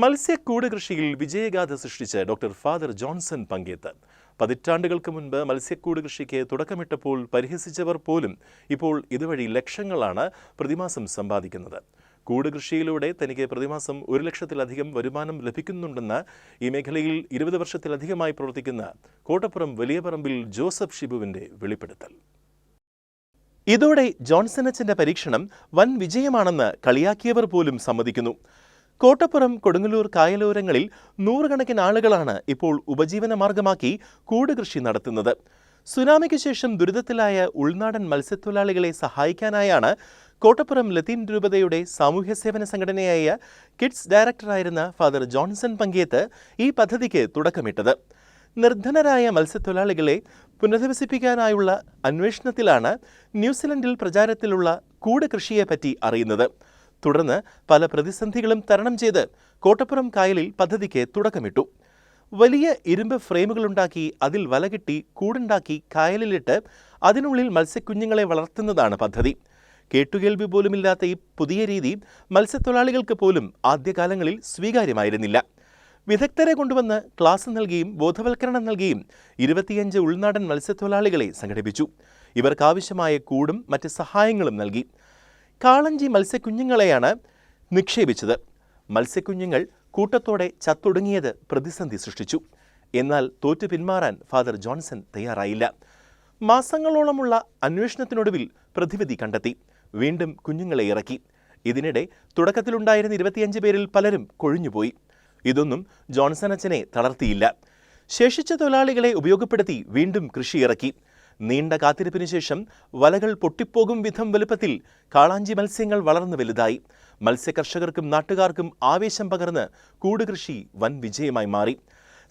മത്സ്യക്കൂട് കൃഷിയിൽ വിജയഗാഥ സൃഷ്ടിച്ച് doctor father Johnson Panketh. പതിറ്റാണ്ടുകൾക്ക് മുൻപ് മത്സ്യക്കൂട് കൃഷിക്ക് തുടക്കമിട്ടപ്പോൾ പരിഹസിച്ചവർ പോലും ഇപ്പോൾ ഇതുവഴി ലക്ഷങ്ങളാണ് പ്രതിമാസം സമ്പാദിക്കുന്നത്. കൂട് കൃഷിയിലൂടെ തനിക്ക് പ്രതിമാസം 1 ലക്ഷത്തിലധികം വരുമാനം ലഭിക്കുന്നുണ്ടെന്ന് ഈ മേഖലയിൽ 20 വർഷത്തിലധികമായി പ്രവർത്തിക്കുന്ന കോട്ടപ്പുറം വലിയപറമ്പിൽ ജോസഫ് ഷിബുവിന്റെ വെളിപ്പെടുത്തൽ. ഇതോടെ ജോൺസൺ അച്ഛന്റെ പരീക്ഷണം വൻ വിജയമാണെന്ന് കളിയാക്കിയവർ പോലും സമ്മതിക്കുന്നു. കോട്ടപ്പുറം കൊടുങ്ങല്ലൂർ കായലോരങ്ങളിൽ നൂറുകണക്കിന് ആളുകളാണ് ഇപ്പോൾ ഉപജീവന മാർഗമാക്കി കൂട് കൃഷി നടത്തുന്നത്. സുനാമിക്ക് ശേഷം ദുരിതത്തിലായ ഉൾനാടൻ മത്സ്യത്തൊഴിലാളികളെ സഹായിക്കാനായാണ് കോട്ടപ്പുറം ലത്തീൻ രൂപതയുടെ സാമൂഹ്യ സേവന സംഘടനയായ കിഡ്സ് ഡയറക്ടറായിരുന്ന ഫാദർ ജോൺസൺ പങ്കേത്ത് ഈ പദ്ധതിക്ക് തുടക്കമിട്ടത്. നിർധനരായ മത്സ്യത്തൊഴിലാളികളെ പുനരധിവസിപ്പിക്കാനായുള്ള അന്വേഷണത്തിലാണ് ന്യൂസിലൻഡിൽ പ്രചാരത്തിലുള്ള കൂട് കൃഷിയെപ്പറ്റി അറിയുന്നത്. തുടർന്ന് പല പ്രതിസന്ധികളും തരണം ചെയ്ത് കോട്ടപ്പുറം കായലിൽ പദ്ധതിക്ക് തുടക്കമിട്ടു. വലിയ ഇരുമ്പ് ഫ്രെയിമുകളുണ്ടാക്കി അതിൽ വലകെട്ടി കൂടുണ്ടാക്കി കായലിലിട്ട് അതിനുള്ളിൽ മത്സ്യക്കുഞ്ഞുങ്ങളെ വളർത്തുന്നതാണ് പദ്ധതി. കേട്ടുകേൾവി പോലുമില്ലാത്ത ഈ പുതിയ രീതി മത്സ്യത്തൊഴിലാളികൾക്ക് പോലും ആദ്യകാലങ്ങളിൽ സ്വീകാര്യമായിരുന്നില്ല. വിദഗ്ധരെ കൊണ്ടുവന്ന് ക്ലാസ് നൽകിയും ബോധവൽക്കരണം നൽകിയും 25 ഉൾനാടൻ മത്സ്യത്തൊഴിലാളികളെ സംഘടിപ്പിച്ചു. ഇവർക്കാവശ്യമായ കൂടും മറ്റ് സഹായങ്ങളും നൽകി. കാളഞ്ചി മത്സ്യക്കുഞ്ഞുങ്ങളെയാണ് നിക്ഷേപിച്ചത്. മത്സ്യക്കുഞ്ഞുങ്ങൾ കൂട്ടത്തോടെ ചത്തൊടുങ്ങിയത് പ്രതിസന്ധി സൃഷ്ടിച്ചു. എന്നാൽ തോറ്റു പിന്മാറാൻ ഫാദർ ജോൺസൺ തയ്യാറായില്ല. മാസങ്ങളോളമുള്ള അന്വേഷണത്തിനൊടുവിൽ പ്രതിവിധി കണ്ടെത്തി. വീണ്ടും കുഞ്ഞുങ്ങളെ ഇറക്കി. ഇതിനിടെ തുടക്കത്തിലുണ്ടായിരുന്ന 25 പേരിൽ പലരും കൊഴിഞ്ഞുപോയി. ഇതൊന്നും ജോൺസൺ അച്ഛനെ തളർത്തിയില്ല. ശേഷിച്ച തൊഴിലാളികളെ ഉപയോഗപ്പെടുത്തി വീണ്ടും കൃഷി ഇറക്കി. നീണ്ട കാത്തിരിപ്പിനു ശേഷം വലകൾ പൊട്ടിപ്പോകും വിധം വലുപ്പത്തിൽ കാളാഞ്ചി മത്സ്യങ്ങൾ വളർന്നു വലുതായി. മത്സ്യകർഷകർക്കും നാട്ടുകാർക്കും ആവേശം പകർന്ന് കൂട് കൃഷി വൻ വിജയമായി മാറി.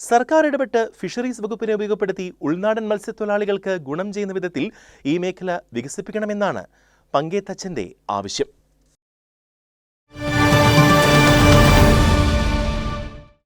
സർക്കാർ ഇടപെട്ട് ഫിഷറീസ് വകുപ്പിനെ ഉപയോഗപ്പെടുത്തി ഉൾനാടൻ മത്സ്യത്തൊഴിലാളികൾക്ക് ഗുണം ചെയ്യുന്ന വിധത്തിൽ ഈ മേഖല വികസിപ്പിക്കണമെന്നാണ് പങ്കേത്തച്ഛന്റെ ആവശ്യം.